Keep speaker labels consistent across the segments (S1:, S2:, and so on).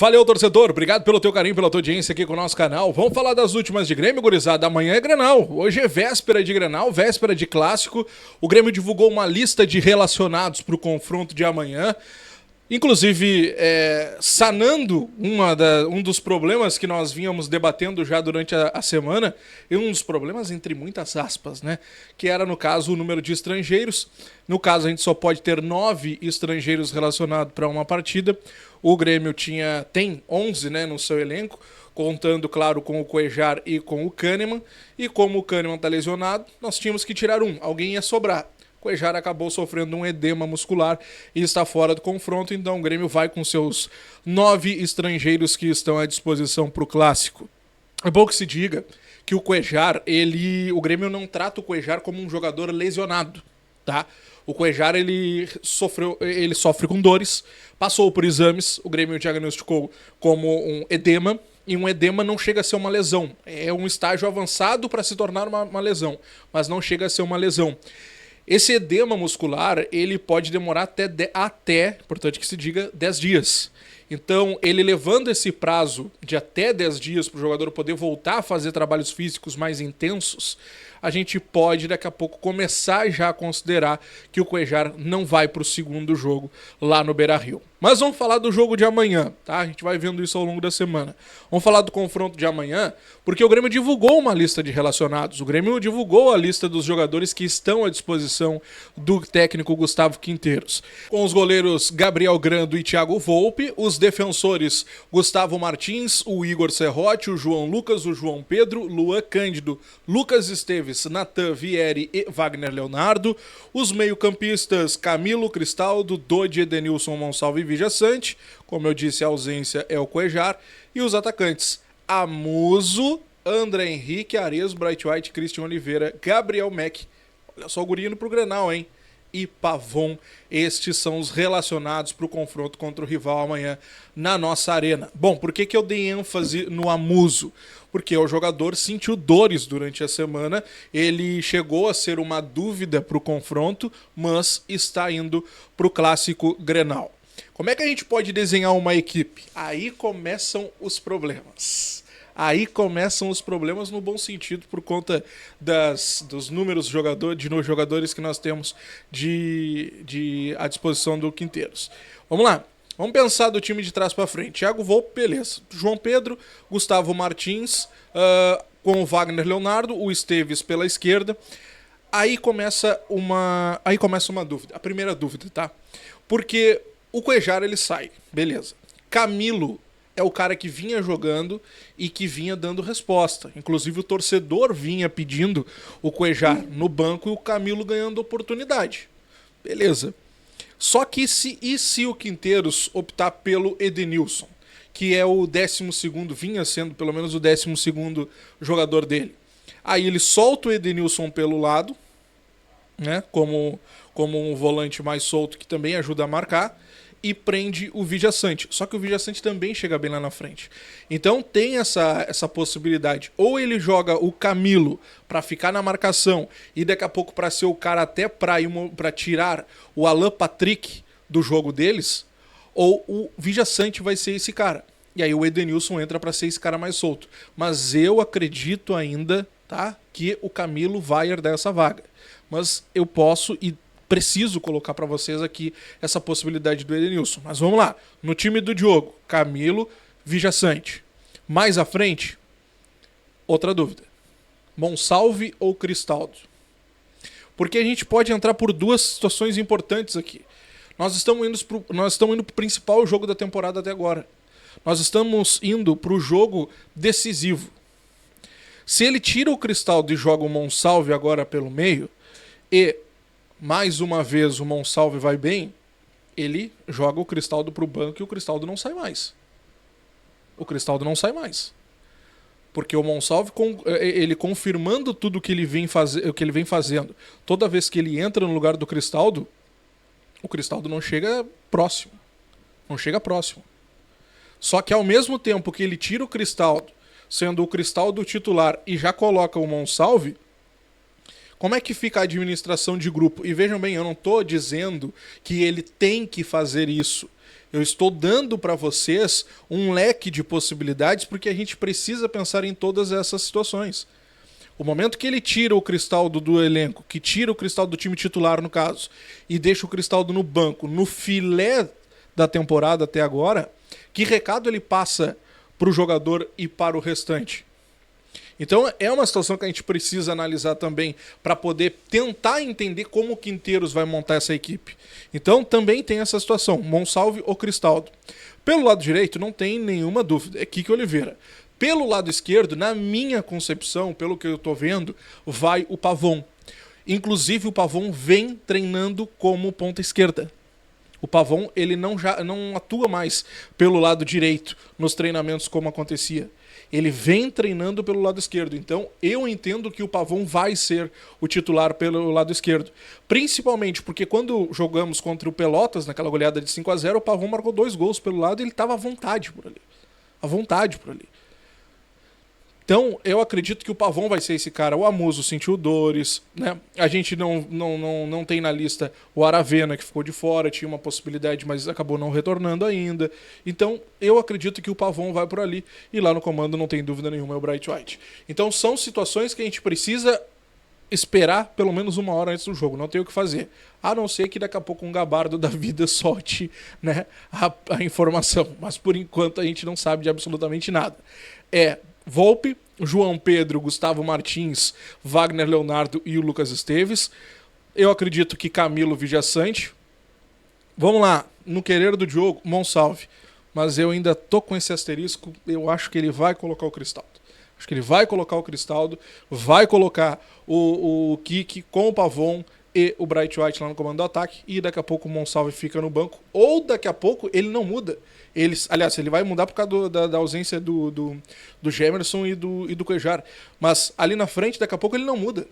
S1: Valeu, torcedor. Obrigado pelo teu carinho, pela tua audiência aqui com o nosso canal. Vamos falar das últimas de Grêmio, gurizada. Amanhã é Grenal. Hoje é véspera de Grenal, véspera de clássico. O Grêmio divulgou uma lista de relacionados para o confronto de amanhã. Inclusive, sanando um dos problemas que nós vínhamos debatendo já durante a semana, e um dos problemas entre muitas aspas, né? Que era, no caso, o número de estrangeiros. No caso, a gente só pode ter 9 estrangeiros relacionados para uma partida. O Grêmio tem 11, né, no seu elenco, contando, claro, com o Cuéllar e com o Kahneman. E como o Kahneman está lesionado, nós tínhamos que tirar um. Alguém ia sobrar. O Cuéllar acabou sofrendo um edema muscular e está fora do confronto, então o Grêmio vai com seus 9 estrangeiros que estão à disposição para o Clássico. É bom que se diga que o Cuéllar, o Grêmio não trata o Cuéllar como um jogador lesionado, tá? O Cuéllar, ele sofre com dores, passou por exames, o Grêmio diagnosticou como um edema, e um edema não chega a ser uma lesão. É um estágio avançado para se tornar uma lesão, mas não chega a ser uma lesão. Esse edema muscular, ele pode demorar até, importante que se diga, 10 dias. Então, ele levando esse prazo de até 10 dias para o jogador poder voltar a fazer trabalhos físicos mais intensos, a gente pode daqui a pouco começar já a considerar que o Cuéllar não vai para o segundo jogo lá no Beira-Rio. Mas vamos falar do jogo de amanhã, tá? A gente vai vendo isso ao longo da semana. Vamos falar do confronto de amanhã, porque o Grêmio divulgou uma lista de relacionados. O Grêmio divulgou a lista dos jogadores que estão à disposição do técnico Gustavo Quinteiros. Com os goleiros Gabriel Grando e Thiago Volpe, os defensores Gustavo Martins, o Igor Serrote, o João Lucas, o João Pedro, Luan Cândido, Lucas Esteves, Natan Vieri e Wagner Leonardo, os meio-campistas Camilo Cristaldo, Dodi, Edenilson, Monsalve e Vijaçante, como eu disse, a ausência é o Cuéllar, e os atacantes Amuso, André Henrique, Ares, Bright White, Christian Oliveira, Gabriel Mack, olha só o guri indo pro Grenal, hein? E Pavon. Estes são os relacionados para o confronto contra o rival amanhã na nossa arena. Bom, por que eu dei ênfase no Amuso? Porque o jogador sentiu dores durante a semana, ele chegou a ser uma dúvida para o confronto, mas está indo para o clássico Grenal. Como é que a gente pode desenhar uma equipe? Aí começam os problemas. Aí começam os problemas no bom sentido por conta dos números de jogadores que nós temos à disposição do Quinteiros. Vamos lá, vamos pensar do time de trás para frente. Thiago Volpe, beleza. João Pedro, Gustavo Martins, com o Wagner Leonardo, o Esteves pela esquerda. Aí começa uma dúvida, a primeira dúvida, tá? Porque o Cuéllar, ele sai, beleza. Camilo é o cara que vinha jogando e que vinha dando resposta. Inclusive o torcedor vinha pedindo o Cuéllar no banco e o Camilo ganhando oportunidade. Beleza. Só que se o Quinteiros optar pelo Edenilson, que é o 12º, vinha sendo pelo menos o 12º jogador dele. Aí ele solta o Edenilson pelo lado, né, como um volante mais solto que também ajuda a marcar, e prende o Vijaçante. Só que o Vijaçante também chega bem lá na frente. Então tem essa possibilidade. Ou ele joga o Camilo para ficar na marcação e daqui a pouco para ser o cara até para tirar o Alan Patrick do jogo deles, ou o Vijaçante vai ser esse cara. E aí o Edenilson entra para ser esse cara mais solto. Mas eu acredito ainda, tá, que o Camilo vai herdar essa vaga. Mas eu posso e preciso colocar para vocês aqui essa possibilidade do Edenilson. Mas vamos lá. No time do Diogo, Camilo, Vijaçante. Mais à frente, outra dúvida. Monsalve ou Cristaldo? Porque a gente pode entrar por duas situações importantes aqui. Nós estamos indo para o principal jogo da temporada até agora. Nós estamos indo para o jogo decisivo. Se ele tira o Cristaldo e joga o Monsalve agora pelo meio, e mais uma vez o Monsalve vai bem, ele joga o Cristaldo para o banco e o Cristaldo não sai mais. O Cristaldo não sai mais. Porque o Monsalve, ele confirmando tudo que ele vem fazendo, toda vez que ele entra no lugar do Cristaldo, o Cristaldo não chega próximo. Não chega próximo. Só que ao mesmo tempo que ele tira o Cristaldo, sendo o Cristaldo titular, e já coloca o Monsalve, como é que fica a administração de grupo? E vejam bem, eu não estou dizendo que ele tem que fazer isso. Eu estou dando para vocês um leque de possibilidades porque a gente precisa pensar em todas essas situações. O momento que ele tira o Cristaldo do elenco, que tira o Cristaldo do time titular, no caso, e deixa o Cristaldo no banco, no filé da temporada até agora, que recado ele passa para o jogador e para o restante? Então é uma situação que a gente precisa analisar também para poder tentar entender como o Quinteiros vai montar essa equipe. Então também tem essa situação, Monsalve ou Cristaldo. Pelo lado direito não tem nenhuma dúvida, é Kiko Oliveira. Pelo lado esquerdo, na minha concepção, pelo que eu estou vendo, vai o Pavon. Inclusive o Pavon vem treinando como ponta esquerda. O Pavon ele não atua mais pelo lado direito nos treinamentos como acontecia. Ele vem treinando pelo lado esquerdo. Então, eu entendo que o Pavon vai ser o titular pelo lado esquerdo. Principalmente porque quando jogamos contra o Pelotas, naquela goleada de 5-0, o Pavon marcou 2 gols pelo lado e ele estava à vontade por ali. À vontade por ali. Então, eu acredito que o Pavon vai ser esse cara. O Amuso sentiu dores, né? A gente não tem na lista o Aravena, que ficou de fora, tinha uma possibilidade, mas acabou não retornando ainda. Então, eu acredito que o Pavon vai por ali. E lá no comando, não tem dúvida nenhuma, é o Bright White. Então, são situações que a gente precisa esperar pelo menos 1 hora antes do jogo. Não tem o que fazer. A não ser que daqui a pouco um gabardo da vida solte, né, a informação. Mas, por enquanto, a gente não sabe de absolutamente nada. Volpe, João Pedro, Gustavo Martins, Wagner Leonardo e o Lucas Esteves. Eu acredito que Camilo Vijaçante. Vamos lá, no querer do Diogo, Monsalve. Mas eu ainda tô com esse asterisco, eu acho que ele vai colocar o Cristaldo. Acho que ele vai colocar o Cristaldo, vai colocar o Kiki com o Pavon e o Bright White lá no comando do ataque, e daqui a pouco o Monsalve fica no banco, ou daqui a pouco ele não muda. Aliás, ele vai mudar por causa da ausência do Gemerson e do Cuejar. Mas ali na frente, daqui a pouco ele não muda.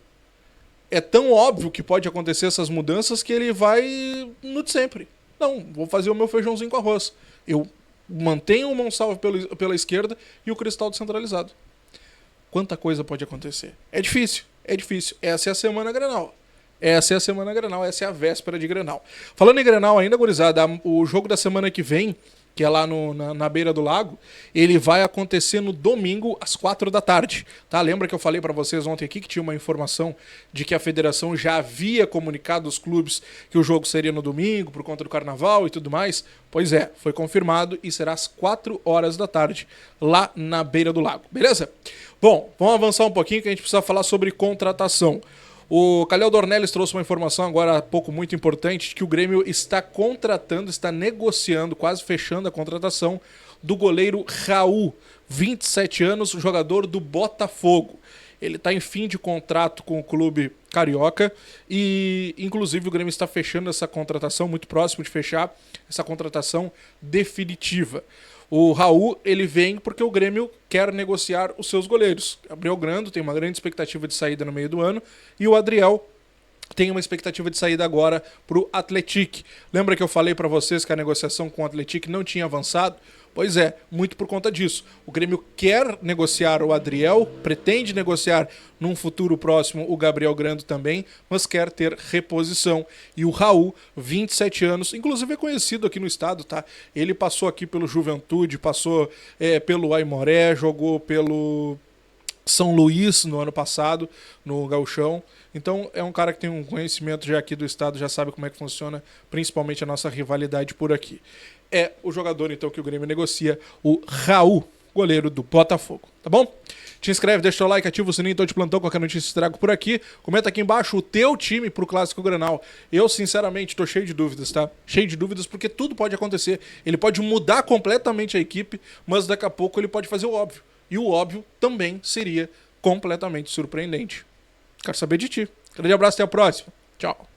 S1: É tão óbvio que pode acontecer essas mudanças que ele vai no de sempre. Não, vou fazer o meu feijãozinho com arroz. Eu mantenho o Monsalve pela esquerda e o Cristaldo centralizado. Quanta coisa pode acontecer? É difícil, é difícil. Essa é a semana Grenal. Essa é a semana Grenal, essa é a véspera de Grenal. Falando em Grenal ainda, gurizada, o jogo da semana que vem, que é lá na beira do lago, ele vai acontecer no domingo às 4 da tarde. Tá? Lembra que eu falei para vocês ontem aqui que tinha uma informação de que a federação já havia comunicado aos clubes que o jogo seria no domingo, por conta do carnaval e tudo mais? Pois é, foi confirmado e será às 4 horas da tarde, lá na beira do lago. Beleza? Bom, vamos avançar um pouquinho que a gente precisa falar sobre contratação. O Calhau Dornelles trouxe uma informação agora há pouco muito importante de que o Grêmio está contratando, está negociando, quase fechando a contratação do goleiro Raul, 27 anos, jogador do Botafogo. Ele está em fim de contrato com o clube carioca e, inclusive, o Grêmio está fechando essa contratação, muito próximo de fechar essa contratação definitiva. O Raul, ele vem porque o Grêmio quer negociar os seus goleiros. Gabriel Grando tem uma grande expectativa de saída no meio do ano e o Adriel tem uma expectativa de saída agora para o Atlético. Lembra que eu falei para vocês que a negociação com o Atlético não tinha avançado? Pois é, muito por conta disso. O Grêmio quer negociar o Adriel, pretende negociar num futuro próximo o Gabriel Grando também, mas quer ter reposição. E o Raul, 27 anos, inclusive é conhecido aqui no estado, tá? Ele passou aqui pelo Juventude, passou pelo Aimoré, jogou pelo São Luís no ano passado, no Gauchão. Então é um cara que tem um conhecimento já aqui do estado, já sabe como é que funciona, principalmente a nossa rivalidade por aqui. É o jogador, então, que o Grêmio negocia, o Raul, goleiro do Botafogo, tá bom? Te inscreve, deixa o like, ativa o sininho, então de plantão, qualquer notícia trago por aqui. Comenta aqui embaixo o teu time pro Clássico Grenal. Eu, sinceramente, tô cheio de dúvidas, tá? Cheio de dúvidas, porque tudo pode acontecer. Ele pode mudar completamente a equipe, mas daqui a pouco ele pode fazer o óbvio. E o óbvio também seria completamente surpreendente. Quero saber de ti. Grande abraço, até a próxima. Tchau.